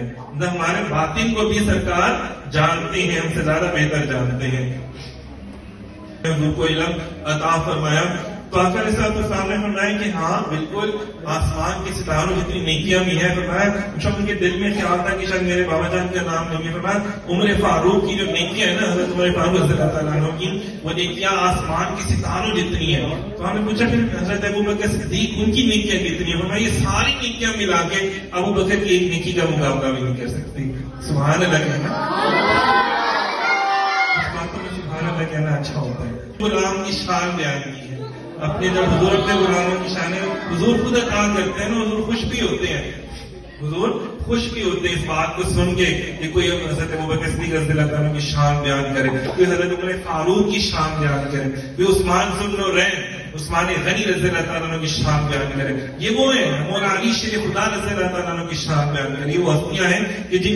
ہیں، نہ ہمارے باطن کو بھی سرکار جانتے ہیں، ہم سے زیادہ بہتر جانتے ہیں۔ حضور کو علم عطا فرمایا تو آقا علیہ السلام نے فرمایا کہ ہاں بالکل آسمان کے ستاروں جتنی نیکیاں بھی ہیں، فرمایا شاید ان کے دل میں خیال تھا کہ شاید میرے بابا جان کا نام نہیں ہے، فرمایا عمر فاروق کی جو نیکیاں ہیں نا، حضرت عمر فاروق رضی اللہ تعالیٰ عنہ کی، وہ نیکیاں آسمان کے ستاروں جتنی ہیں۔ تو ہم نے پوچھا پھر حضرت ابوبکر صدیق ان کی نیکیاں کتنی ہیں؟ فرمایا یہ ساری نیکیاں ملا کے ابوبکر کی ایک نیکی کا مقابلہ بھی نہیں کر سکتی۔ سبحان اللہ کہنا، اس بات میں سبحان اللہ کہنا اچھا ہوتا ہے۔ غلام کی شان بیان کی ہے، اپنے جب حضور اپنے غلاموں کی شان حضور خود عطا کرتے ہیں نا، حضور خوش بھی ہوتے ہیں، حضور خوش بھی ہوتے ہیں اس بات کو سن کے کہ کوئی حضرت ابوبکر صدیق رضی اللہ تعالیٰ کی شان بیان کرے، کوئی حضرت عمر فاروق کی شان بیان کرے، کوئی عثمان ذوالنورین عثمان غنی رضی اللہ تعالیٰ کی شان بیان کرے۔ یہ وہ ہیں مولا علی شیر خدا رضی اللہ تعالیٰ کی شان بیان کرے۔ یہ وہ ہستیاں ہیں کہ جن